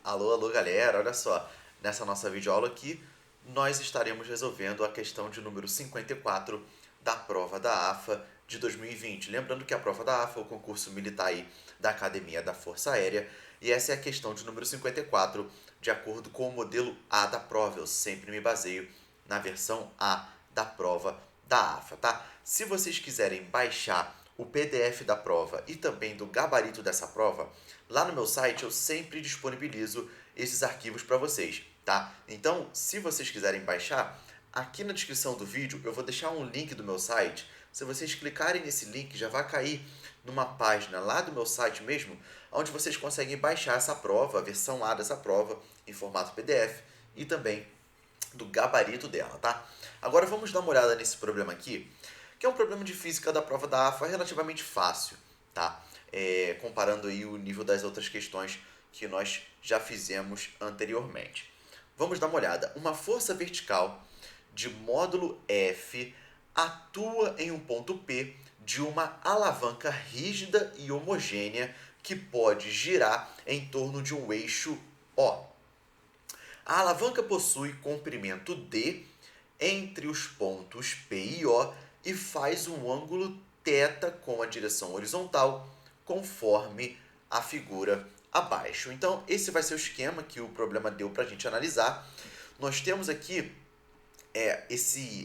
Alô, alô, galera, olha só, nessa nossa videoaula aqui, nós estaremos resolvendo a questão de número 54 da prova da AFA de 2020. Lembrando que a prova da AFA é o concurso militar aí da Academia da Força Aérea, e essa é a questão de número 54, de acordo com o modelo A da prova. Eu sempre me baseio na versão A da prova da AFA, tá? Se vocês quiserem baixar o PDF da prova e também do gabarito dessa prova, lá no meu site eu sempre disponibilizo esses arquivos para vocês, tá? Então, se vocês quiserem baixar, aqui na descrição do vídeo eu vou deixar um link do meu site. Se vocês clicarem nesse link, já vai cair numa página lá do meu site mesmo, onde vocês conseguem baixar essa prova, a versão A dessa prova, em formato PDF e também do gabarito dela, tá? Agora vamos dar uma olhada nesse problema aqui, que é um problema de física da prova da AFA relativamente fácil, tá? Comparando aí o nível das outras questões que nós já fizemos anteriormente. Vamos dar uma olhada. Uma força vertical de módulo F atua em um ponto P de uma alavanca rígida e homogênea que pode girar em torno de um eixo O. A alavanca possui comprimento D entre os pontos P e O e faz um ângulo θ com a direção horizontal, conforme a figura abaixo. Então, esse vai ser o esquema que o problema deu para a gente analisar. Nós temos aqui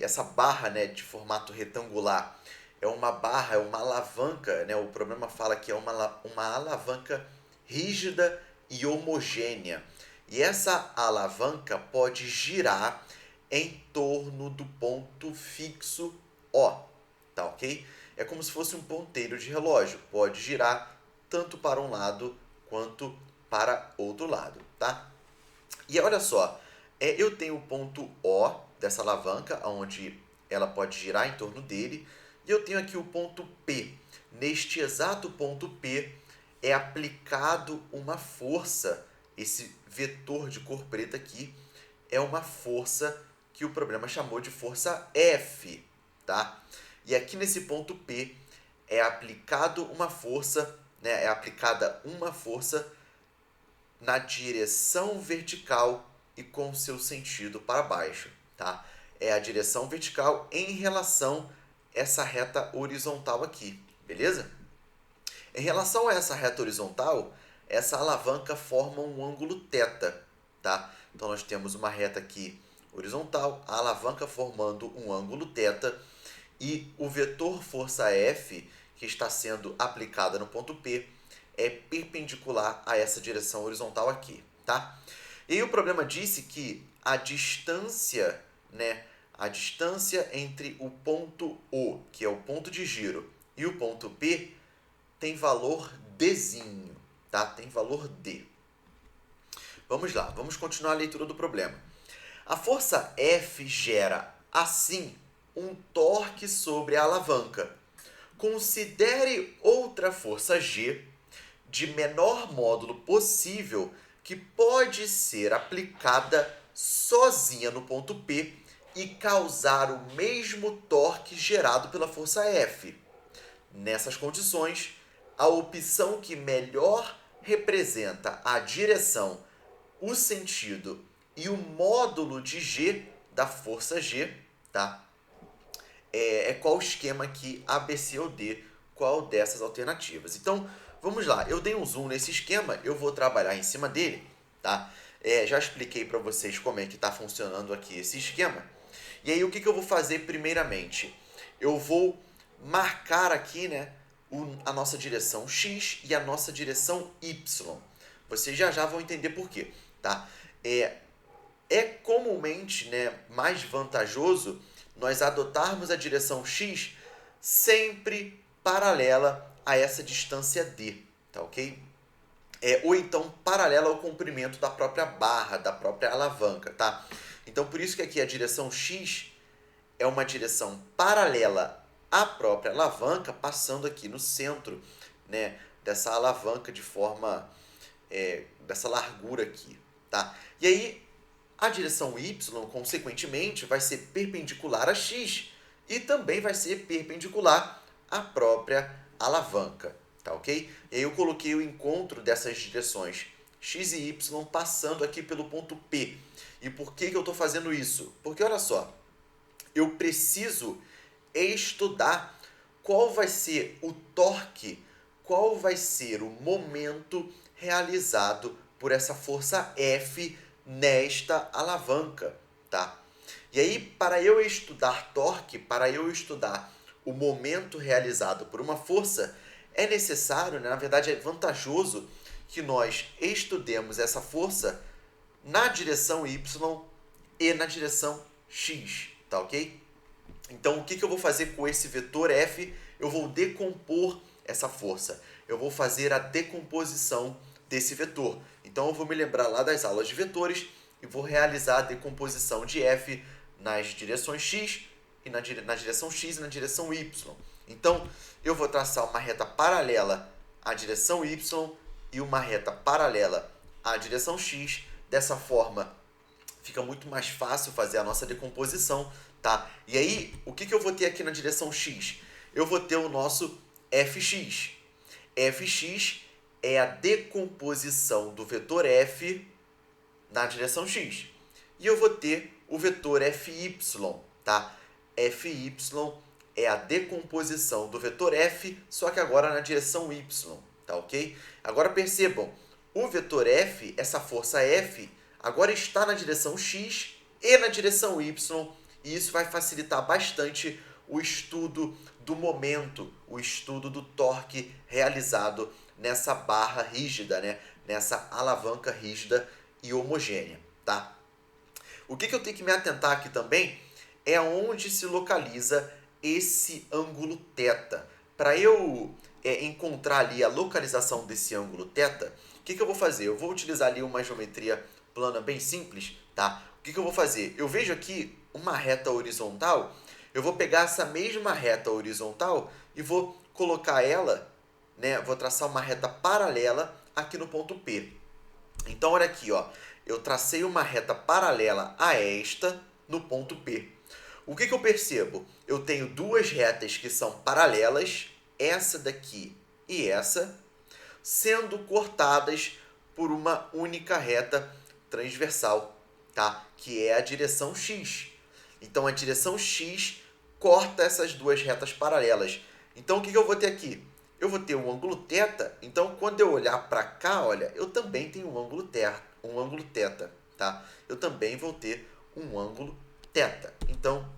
essa barra, né, de formato retangular. É uma barra, é uma alavanca, né? O problema fala que é uma alavanca rígida e homogênea. E essa alavanca pode girar em torno do ponto fixo O, tá ok? É como se fosse um ponteiro de relógio, pode girar tanto para um lado quanto para outro lado, tá? E olha só, eu tenho o ponto O dessa alavanca, onde ela pode girar em torno dele, e eu tenho aqui o ponto P. Neste exato ponto P é aplicado uma força, esse vetor de cor preta aqui é uma força que o problema chamou de força F, tá? E aqui nesse ponto P é aplicado uma força, né, é aplicada uma força na direção vertical e com seu sentido para baixo, tá? É a direção vertical em relação a essa reta horizontal aqui, beleza? Em relação a essa reta horizontal, essa alavanca forma um ângulo θ, tá? Então nós temos uma reta aqui horizontal, a alavanca formando um ângulo θ e o vetor força F, que está sendo aplicada no ponto P, é perpendicular a essa direção horizontal aqui, tá? E aí o problema disse que a distância, né, a distância entre o ponto O, que é o ponto de giro, e o ponto P tem valor Dzinho, tá? Tem valor D. Vamos lá, vamos continuar a leitura do problema. A força F gera, assim, um torque sobre a alavanca. Considere outra força G de menor módulo possível que pode ser aplicada sozinha no ponto P e causar o mesmo torque gerado pela força F. Nessas condições, a opção que melhor representa a direção, o sentido e o módulo de G da força G, tá? Qual esquema aqui, A, B, C ou D, qual dessas alternativas. Então, vamos lá, eu dei um zoom nesse esquema, eu vou trabalhar em cima dele, tá? Já expliquei para vocês como é que está funcionando aqui esse esquema. E aí, o que eu vou fazer primeiramente? Eu vou marcar aqui, né, a nossa direção X e a nossa direção Y. Vocês já vão entender por quê, tá? É comumente, né, mais vantajoso nós adotarmos a direção X sempre paralela a essa distância D, tá ok? Ou então paralela ao comprimento da própria barra, da própria alavanca, tá? Então por isso que aqui a direção X é uma direção paralela à própria alavanca, passando aqui no centro, né, dessa alavanca de forma, dessa largura aqui, tá? E aí a direção Y, consequentemente, vai ser perpendicular a X e também vai ser perpendicular à própria alavanca, tá ok? E aí eu coloquei o encontro dessas direções x e y passando aqui pelo ponto P. E por que eu estou fazendo isso? Porque olha só, eu preciso estudar qual vai ser o torque, qual vai ser o momento realizado por essa força F nesta alavanca, tá? E aí, para eu estudar torque, para eu estudar o momento realizado por uma força, é necessário, né, na verdade é vantajoso que nós estudemos essa força na direção Y e na direção X, tá ok? Então, o que eu vou fazer com esse vetor F? Eu vou decompor essa força. Eu vou fazer a decomposição desse vetor. Então, eu vou me lembrar lá das aulas de vetores e vou realizar a decomposição de F nas direções X e na direção X e na direção Y. Então, eu vou traçar uma reta paralela à direção Y e uma reta paralela à direção X. Dessa forma, fica muito mais fácil fazer a nossa decomposição, tá? E aí, o que eu vou ter aqui na direção X? Eu vou ter o nosso Fx. Fx é a decomposição do vetor F na direção X. E eu vou ter o vetor Fy, tá? Fy é a decomposição do vetor F, só que agora na direção Y, tá ok? Agora percebam, o vetor F, essa força F, agora está na direção X e na direção Y, e isso vai facilitar bastante o estudo do momento, o estudo do torque realizado nessa barra rígida, né? Nessa alavanca rígida e homogênea, tá? O que eu tenho que me atentar aqui também é onde se localiza esse ângulo θ. Para eu encontrar ali a localização desse ângulo θ, o que eu vou fazer? Eu vou utilizar ali uma geometria plana bem simples, tá? O que eu vou fazer? Eu vejo aqui uma reta horizontal, eu vou pegar essa mesma reta horizontal e vou colocar ela, né? Vou traçar uma reta paralela aqui no ponto P. Então, olha aqui, ó. Eu tracei uma reta paralela a esta no ponto P. O que eu percebo? Eu tenho duas retas que são paralelas, essa daqui e essa, sendo cortadas por uma única reta transversal, tá? Que é a direção X. Então, a direção X corta essas duas retas paralelas. Então, o que eu vou ter aqui? Eu vou ter um ângulo θ, então quando eu olhar para cá, olha, eu também tenho um ângulo θ, tá? Eu também vou ter um ângulo θ. Então,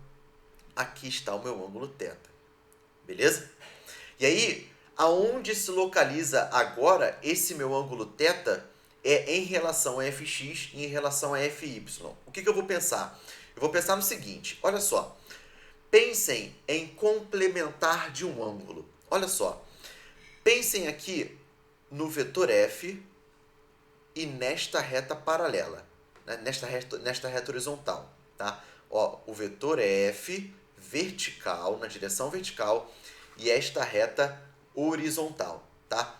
aqui está o meu ângulo θ. Beleza? E aí, aonde se localiza agora esse meu ângulo θ é em relação a Fx e em relação a Fy. O que eu vou pensar? Eu vou pensar no seguinte, olha só. Pensem em complementar de um ângulo. Olha só. Pensem aqui no vetor F e nesta reta paralela, né? nesta reta horizontal, tá? Ó, o vetor F vertical, na direção vertical, e esta reta horizontal, tá?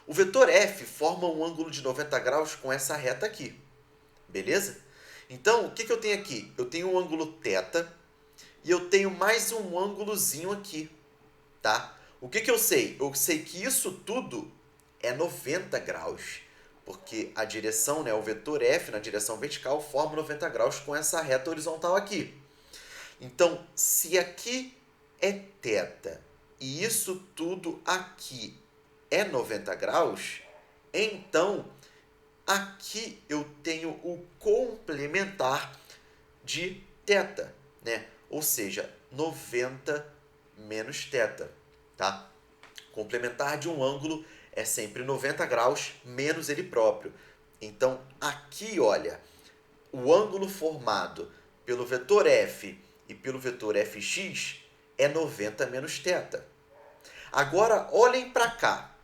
O vetor F forma um ângulo de 90 graus com essa reta aqui, beleza? Então, o que eu tenho aqui? Eu tenho um ângulo θ e eu tenho mais um ângulozinho aqui, tá? O que eu sei? Eu sei que isso tudo é 90 graus, porque a direção, né, o vetor F na direção vertical forma 90 graus com essa reta horizontal aqui. Então, se aqui é θ e isso tudo aqui é 90 graus, então aqui eu tenho o complementar de θ, né? Ou seja, 90 menos θ, tá? Complementar de um ângulo é sempre 90 graus menos ele próprio. Então, aqui, olha, o ângulo formado pelo vetor F e pelo vetor Fx é 90 menos θ. Agora, olhem para cá.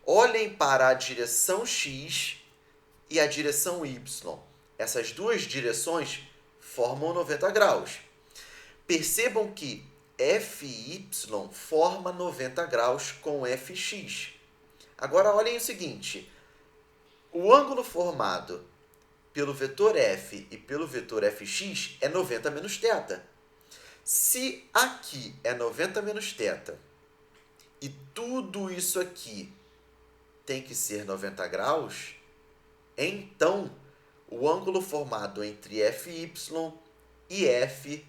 Olhem para a direção X e a direção Y. Essas duas direções formam 90 graus. Percebam que Fy forma 90 graus com Fx. Agora, olhem o seguinte. O ângulo formado pelo vetor F e pelo vetor Fx é 90 menos θ. Se aqui é 90 menos θ e tudo isso aqui tem que ser 90 graus, Então, o ângulo formado entre FY e F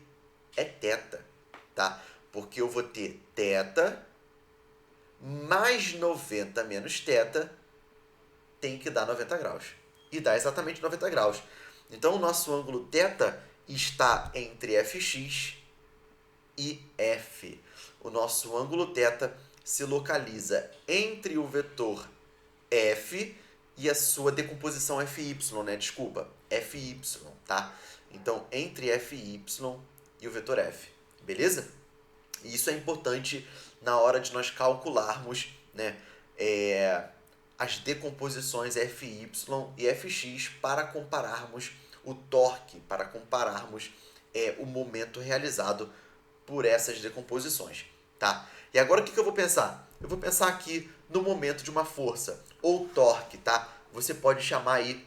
é θ, tá? Porque eu vou ter θ mais 90 menos θ tem que dar 90 graus. E dá exatamente 90 graus. Então, o nosso ângulo θ está entre Fx e F. O nosso ângulo θ se localiza entre o vetor F e a sua decomposição Fy, né? Desculpa, Fy, tá? Então, entre Fy e o vetor F, beleza? E isso é importante na hora de nós calcularmos, né, as decomposições Fy e Fx para compararmos o torque, para compararmos o momento realizado por essas decomposições, tá? E agora o que eu vou pensar? Eu vou pensar aqui no momento de uma força, ou torque, tá? Você pode chamar aí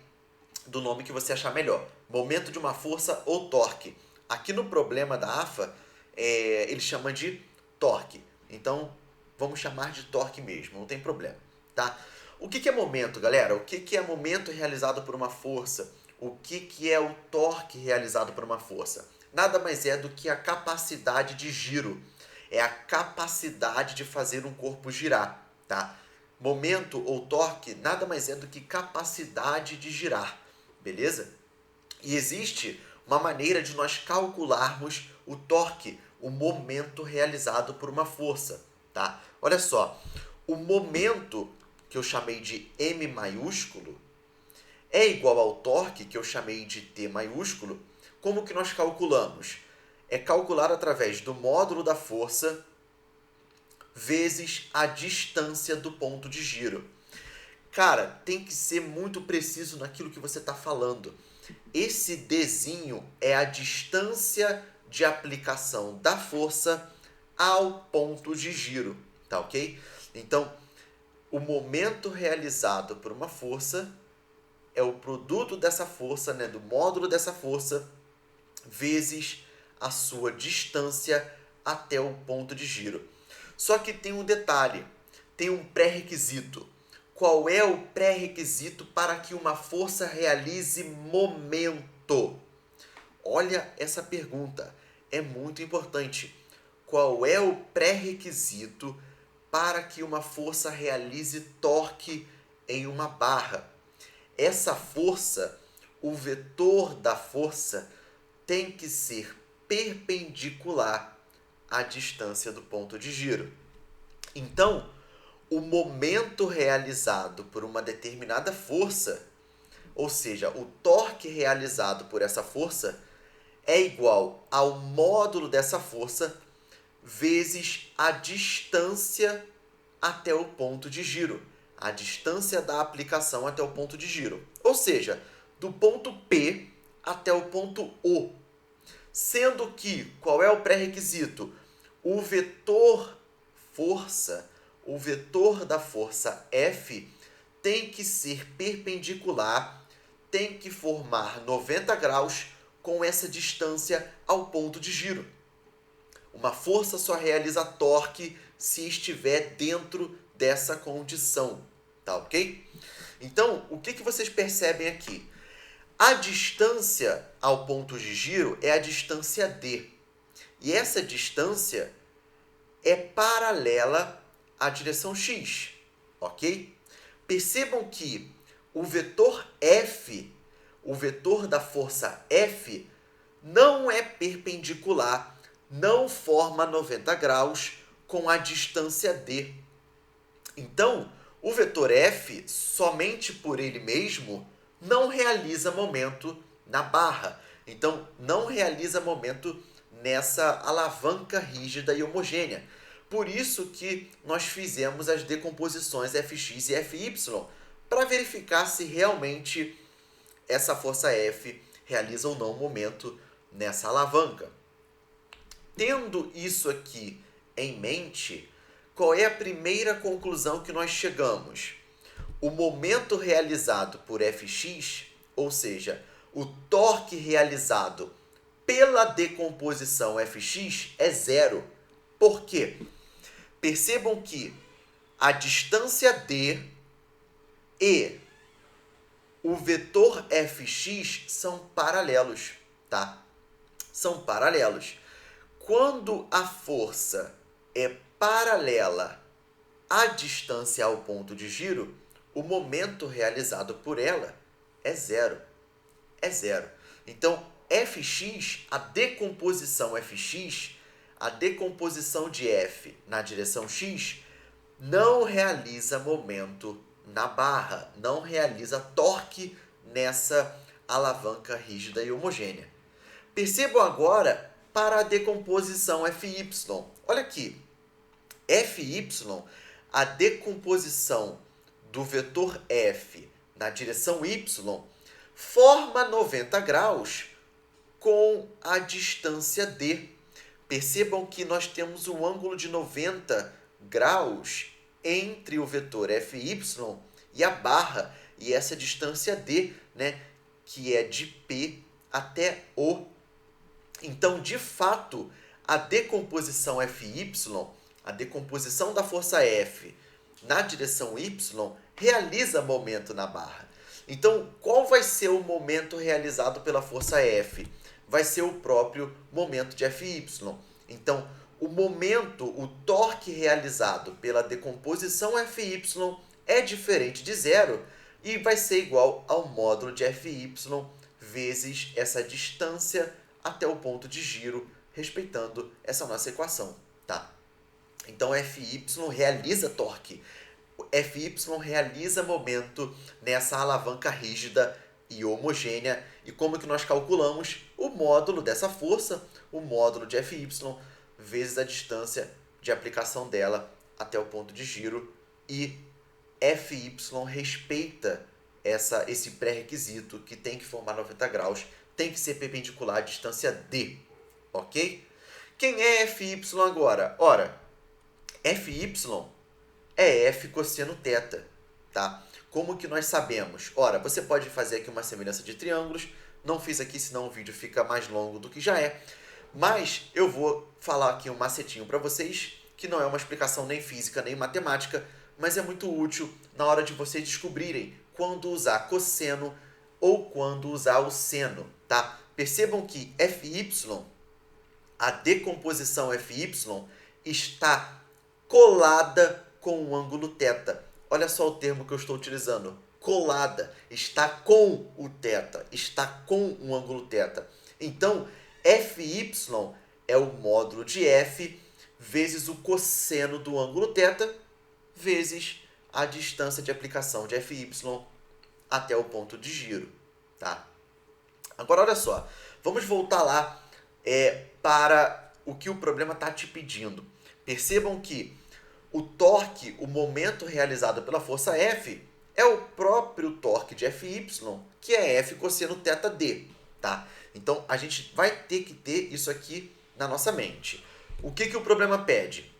do nome que você achar melhor. Momento de uma força ou torque. Aqui no problema da AFA, ele chama de torque. Então, vamos chamar de torque mesmo, não tem problema, tá? O que é momento, galera? O que é momento realizado por uma força? O que é o torque realizado por uma força? Nada mais é do que a capacidade de giro. É a capacidade de fazer um corpo girar, tá? Momento ou torque nada mais é do que capacidade de girar, beleza? E existe uma maneira de nós calcularmos o torque, o momento realizado por uma força, tá? Olha só, o momento que eu chamei de M maiúsculo é igual ao torque que eu chamei de T maiúsculo. Como que nós calculamos? É calcular através do módulo da força vezes a distância do ponto de giro. Cara, tem que ser muito preciso naquilo que você está falando. Esse Dzinho é a distância de aplicação da força ao ponto de giro, tá ok? Então, o momento realizado por uma força é o produto dessa força, né, do módulo dessa força, vezes a sua distância até o ponto de giro. Só que tem um detalhe, tem um pré-requisito. Qual é o pré-requisito para que uma força realize momento? Olha essa pergunta, é muito importante. Qual é o pré-requisito para que uma força realize torque em uma barra? Essa força, o vetor da força, tem que ser perpendicular à distância do ponto de giro. Então, o momento realizado por uma determinada força, ou seja, o torque realizado por essa força, é igual ao módulo dessa força vezes a distância até o ponto de giro. A distância da aplicação até o ponto de giro. Ou seja, do ponto P até o ponto O. Sendo que, qual é o pré-requisito? O vetor força, o vetor da força F tem que ser perpendicular, tem que formar 90 graus com essa distância ao ponto de giro. Uma força só realiza torque se estiver dentro dessa condição, tá ok? Então, o que vocês percebem aqui? A distância ao ponto de giro é a distância D. E essa distância é paralela à direção x, ok? Percebam que o vetor F, o vetor da força F, não é perpendicular, não forma 90 graus com a distância D. Então, o vetor F, somente por ele mesmo, não realiza momento na barra. Então, não realiza momento nessa alavanca rígida e homogênea. Por isso que nós fizemos as decomposições Fx e Fy, para verificar se realmente essa força F realiza ou não momento nessa alavanca. Tendo isso aqui em mente, qual é a primeira conclusão que nós chegamos? O momento realizado por Fx, ou seja, o torque realizado pela decomposição Fx é zero. Por quê? Percebam que a distância D e o vetor fx são paralelos, tá? São paralelos. Quando a força é paralela à distância ao ponto de giro, o momento realizado por ela é zero. É zero. Então, Fx, a decomposição Fx, a decomposição de F na direção x, não realiza momento na barra, não realiza torque nessa alavanca rígida e homogênea. Percebam agora para a decomposição Fy. Olha aqui, Fy, a decomposição do vetor F na direção y, forma 90 graus com a distância d. Percebam que nós temos um ângulo de 90 graus entre o vetor Fy e a barra, e essa distância d, né, que é de P até O. Então, de fato, a decomposição Fy, a decomposição da força F na direção y, realiza momento na barra. Então, qual vai ser o momento realizado pela força F? Vai ser o próprio momento de Fy. Então, o momento, o torque realizado pela decomposição Fy é diferente de zero e vai ser igual ao módulo de Fy vezes essa distância até o ponto de giro, respeitando essa nossa equação, tá? Então, Fy realiza torque. Fy realiza momento nessa alavanca rígida e homogênea. E como que nós calculamos? O módulo dessa força, o módulo de Fy, vezes a distância de aplicação dela até o ponto de giro. E Fy respeita esse pré-requisito que tem que formar 90 graus, tem que ser perpendicular à distância d, ok? Quem é Fy agora? Ora, Fy é F cosseno θ, tá? Como que nós sabemos? Ora, você pode fazer aqui uma semelhança de triângulos, não fiz aqui, senão o vídeo fica mais longo do que já é, mas eu vou falar aqui um macetinho para vocês, que não é uma explicação nem física, nem matemática, mas é muito útil na hora de vocês descobrirem quando usar cosseno ou quando usar o seno, tá? Percebam que Fy, a decomposição Fy, está colada com o ângulo θ. Olha só o termo que eu estou utilizando. Colada. Está com o θ. Está com o ângulo θ. Então, Fy é o módulo de F vezes o cosseno do ângulo θ vezes a distância de aplicação de Fy até o ponto de giro, tá? Agora, olha só. Vamos voltar lá para o que o problema está te pedindo. Percebam que o torque, o momento realizado pela força F, é o próprio torque de Fy, que é F cosseno θd, tá? Então, a gente vai ter que ter isso aqui na nossa mente. O que o problema pede?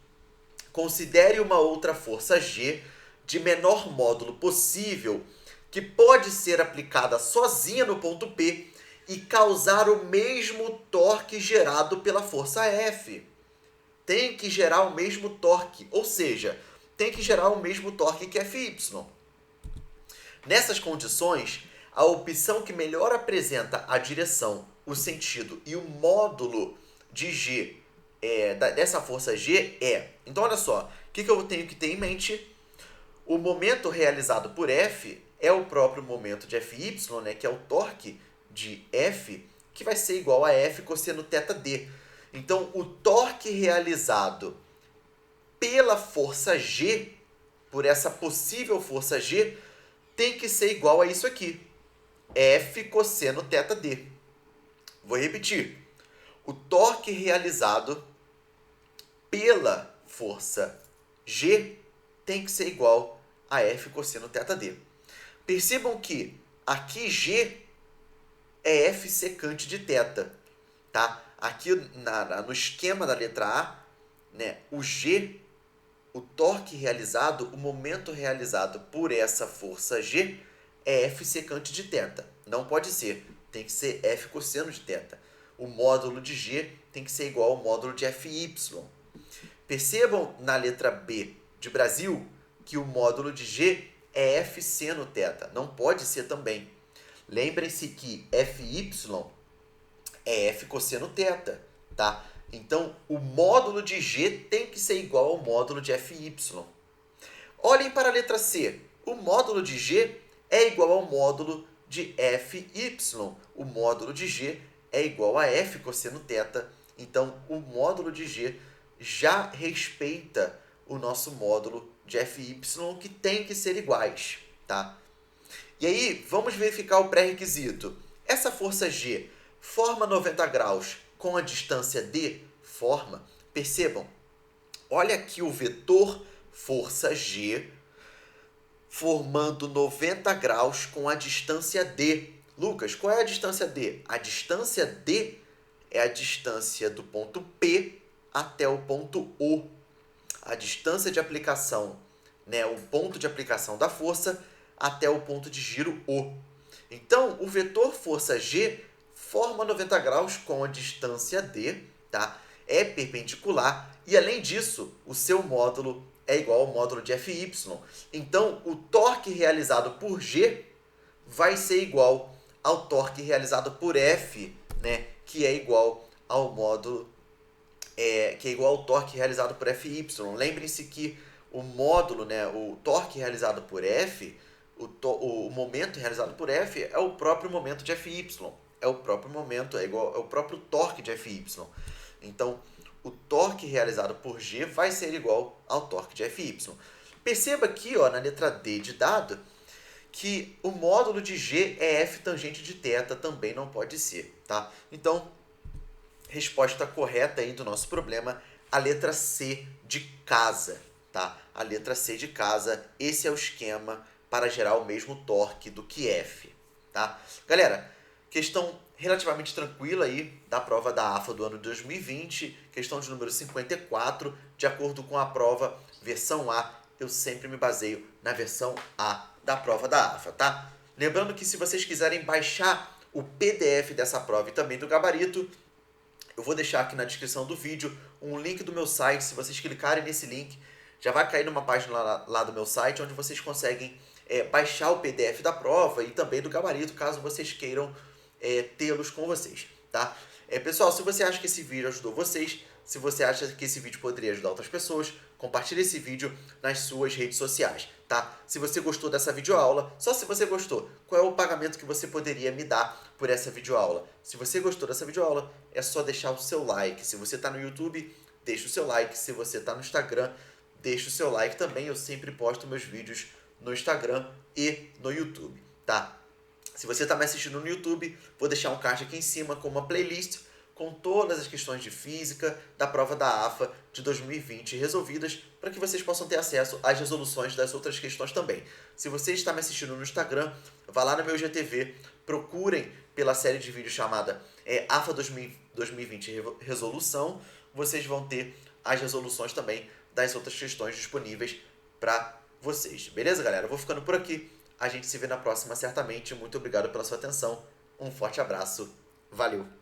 Considere uma outra força G de menor módulo possível que pode ser aplicada sozinha no ponto P e causar o mesmo torque gerado pela força F. Tem que gerar o mesmo torque, ou seja, tem que gerar o mesmo torque que Fy. Nessas condições, a opção que melhor apresenta a direção, o sentido e o módulo de G, dessa força G é... Então, olha só, o que eu tenho que ter em mente? O momento realizado por F é o próprio momento de Fy, né, que é o torque de F, que vai ser igual a F cosseno θd. Então, o torque realizado pela força G, por essa possível força G, tem que ser igual a isso aqui. F cosseno θd. Vou repetir. O torque realizado pela força G tem que ser igual a F cosseno θd. Percebam que aqui G é F secante de θ, tá? Aqui no esquema da letra A, né, o G, o torque realizado, o momento realizado por essa força G é F secante de θ. Não pode ser, tem que ser F cosseno de θ. O módulo de G tem que ser igual ao módulo de Fy. Percebam na letra B de Brasil que o módulo de G é F seno θ. Não pode ser também. Lembrem-se que Fy é F cosseno θ, tá? Então, o módulo de G tem que ser igual ao módulo de Fy. Olhem para a letra C. O módulo de G é igual ao módulo de Fy. O módulo de G é igual a F cosseno θ. Então, o módulo de G já respeita o nosso módulo de Fy, que tem que ser iguais, tá? E aí, vamos verificar o pré-requisito. Essa força G forma 90 graus com a distância D? Forma. Percebam, olha aqui o vetor força G formando 90 graus com a distância D. Lucas, qual é a distância D? A distância D é a distância do ponto P até o ponto O. A distância de aplicação, né, o ponto de aplicação da força até o ponto de giro O. Então, o vetor força G forma 90 graus com a distância D, tá? É perpendicular e, além disso, o seu módulo é igual ao módulo de Fy. Então, o torque realizado por G vai ser igual ao torque realizado por F, né? Que é igual ao módulo, que é igual ao torque realizado por Fy. Lembrem-se que o módulo, né, o torque realizado por F, o momento realizado por F é o próprio momento de Fy. É o próprio momento, é o próprio torque de Fy. Então, o torque realizado por G vai ser igual ao torque de Fy. Perceba aqui, ó, na letra D de dado, que o módulo de G é F tangente de θ, também não pode ser, tá? Então, resposta correta aí do nosso problema, a letra C de casa, tá? A letra C de casa, esse é o esquema para gerar o mesmo torque do que F, tá? Galera, questão relativamente tranquila aí da prova da AFA do ano 2020, questão de número 54, de acordo com a prova versão A, eu sempre me baseio na versão A da prova da AFA, tá? Lembrando que se vocês quiserem baixar o PDF dessa prova e também do gabarito, eu vou deixar aqui na descrição do vídeo um link do meu site. Se vocês clicarem nesse link, já vai cair numa página lá do meu site, onde vocês conseguem baixar o PDF da prova e também do gabarito, caso vocês queiram tê-los com vocês, tá? Pessoal, se você acha que esse vídeo ajudou vocês, se você acha que esse vídeo poderia ajudar outras pessoas, compartilhe esse vídeo nas suas redes sociais, tá? Se você gostou dessa videoaula, só se você gostou, qual é o pagamento que você poderia me dar por essa videoaula? Se você gostou dessa videoaula, é só deixar o seu like. Se você está no YouTube, deixa o seu like. Se você está no Instagram, deixa o seu like também. Eu sempre posto meus vídeos no Instagram e no YouTube, tá? Se você está me assistindo no YouTube, vou deixar um card aqui em cima com uma playlist com todas as questões de física da prova da AFA de 2020 resolvidas, para que vocês possam ter acesso às resoluções das outras questões também. Se você está me assistindo no Instagram, vá lá no meu IGTV, procurem pela série de vídeos chamada AFA 2020 Resolução, vocês vão ter as resoluções também das outras questões disponíveis para vocês. Beleza, galera? Eu vou ficando por aqui. A gente se vê na próxima, certamente. Muito obrigado pela sua atenção. Um forte abraço. Valeu!